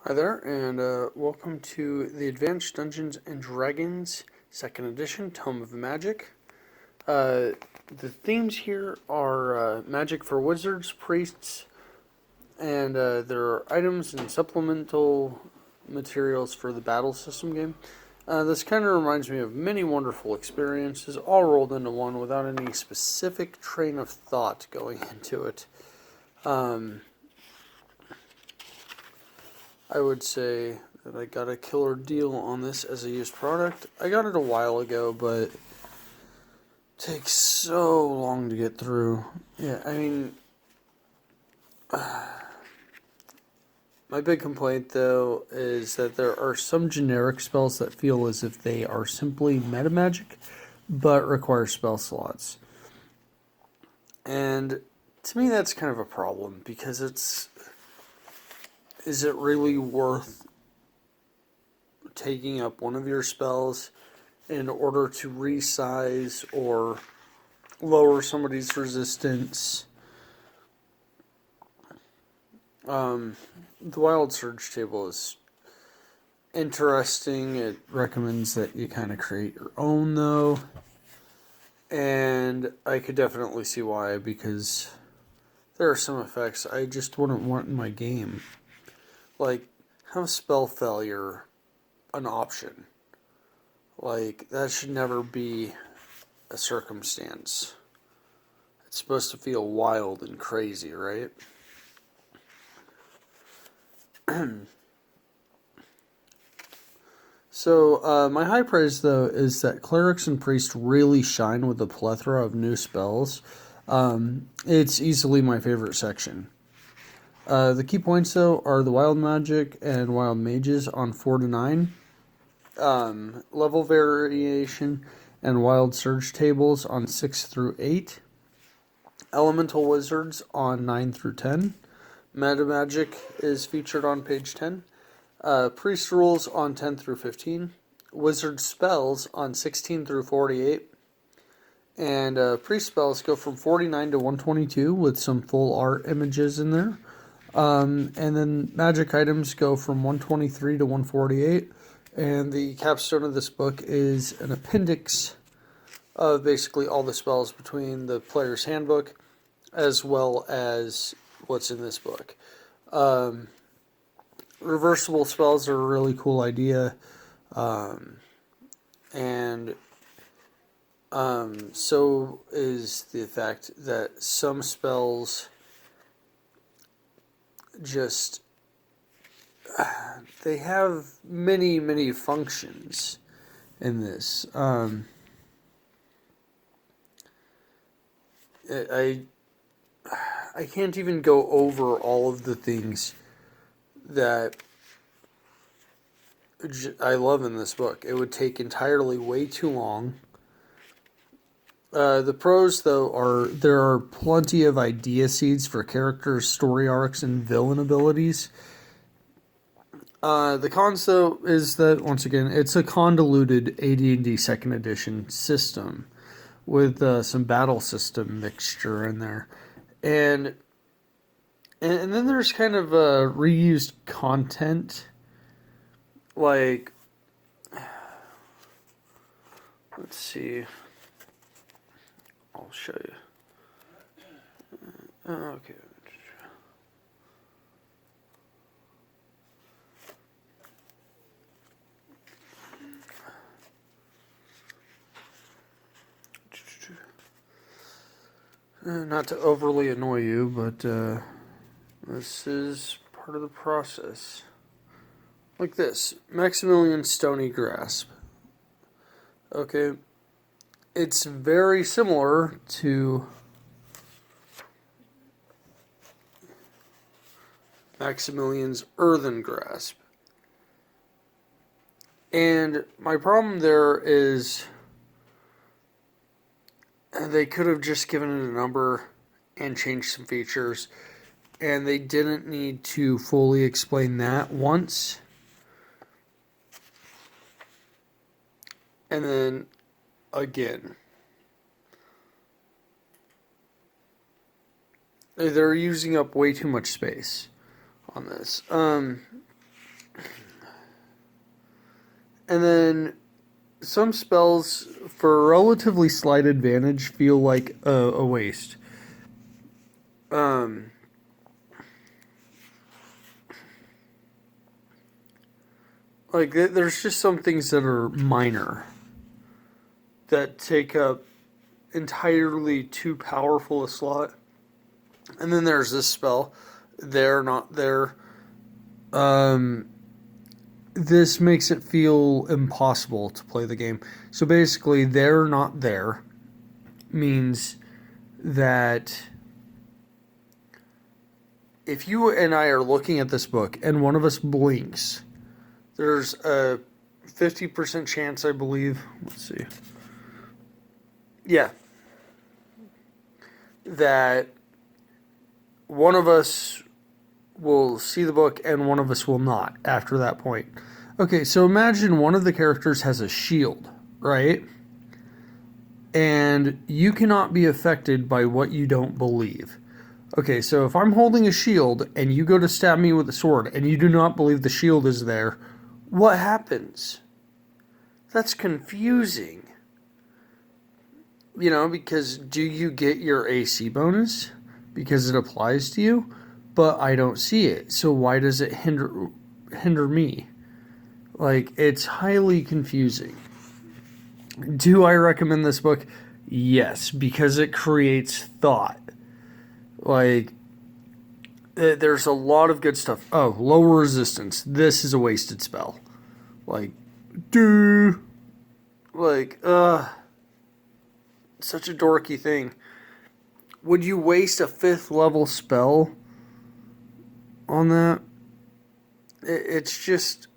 Hi there, and welcome to the Advanced Dungeons and Dragons 2nd Edition, Tome of Magic. The themes here are magic for wizards, priests, and there are items and supplemental materials for the battle system game. This kind of reminds me of many wonderful experiences, all rolled into one without any specific train of thought going into it. I would say that I got a killer deal on this as a used product. I got it a while ago, but it takes so long to get through. Yeah, I mean, my big complaint, though, is that there are some generic spells that feel as if they are simply meta magic, but require spell slots. And to me, that's kind of a problem, because is it really worth taking up one of your spells in order to resize or lower somebody's resistance? The Wild Surge table is interesting. It recommends that you kind of create your own, though. And I could definitely see why, because there are some effects I just wouldn't want in my game. Like, have spell failure an option. Like, that should never be a circumstance. It's supposed to feel wild and crazy, right? So, my high praise, though, is that clerics and priests really shine with a plethora of new spells. It's easily my favorite section. The key points, though, are the wild magic and wild mages on 4 to 9. Level variation and wild surge tables on 6 through 8. Elemental wizards on 9 through 10. Meta magic is featured on page 10. Priest rules on 10 through 15. Wizard spells on 16 through 48. And priest spells go from 49 to 122 with some full art images in there. And then magic items go from 123 to 148. And the capstone of this book is an appendix of basically all the spells between the player's handbook as well as what's in this book. Reversible spells are a really cool idea. And so is the fact that some spells just they have many functions in this. I can't even go over all of the things that I love in this book. It would take entirely way too long. The pros, though, are there are plenty of idea seeds for characters, story arcs, and villain abilities. The cons, though, is that, once again, it's a convoluted AD&D 2nd Edition system with some battle system mixture in there. And then there's kind of reused content. Like, let's see. I'll show you. Okay. Not to overly annoy you, but this is part of the process. Like this. Maximilian Stony Grasp. Okay. It's very similar to Maximilian's Earthen Grasp. And my problem there is they could have just given it a number and changed some features, and they didn't need to fully explain that once. And then again. They're using up way too much space on this. And then some spells, for a relatively slight advantage, feel like a waste. Like, there's just some things that are minor that take up entirely too powerful a slot. And then there's this spell, They're Not There. This makes it feel impossible to play the game. So basically, They're Not There means that if you and I are looking at this book and one of us blinks, there's a 50% chance, I believe. Let's see. Yeah. That one of us will see the book and one of us will not after that point. Okay, so imagine one of the characters has a shield, right? And you cannot be affected by what you don't believe. Okay, so if I'm holding a shield and you go to stab me with a sword and you do not believe the shield is there, what happens? That's confusing. You know, because do you get your AC bonus? Because it applies to you? But I don't see it. So why does it hinder me? Like, it's highly confusing. Do I recommend this book? Yes, because it creates thought. Like, there's a lot of good stuff. Oh, lower resistance. This is a wasted spell. Like, such a dorky thing. Would you waste a 5th level spell on that? It's just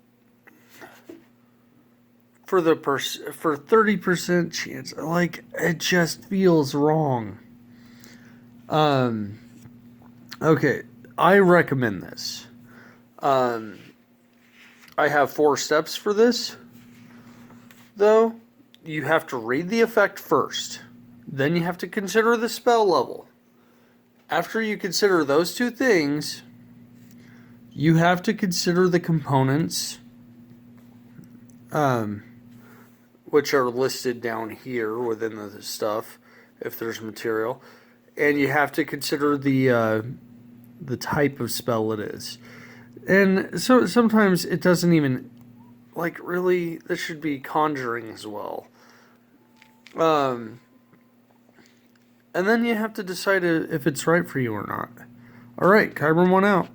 for 30% chance. Like, it just feels wrong. Okay, I recommend this. I have 4 steps for this, though. You have to read the effect first. Then you have to consider the spell level. After you consider those 2 things, you have to consider the components, which are listed down here within the stuff, if there's material. And you have to consider the type of spell it is. And so sometimes it doesn't even, like, really, this should be conjuring as well. And then you have to decide if it's right for you or not. Alright, Kyber 1 out.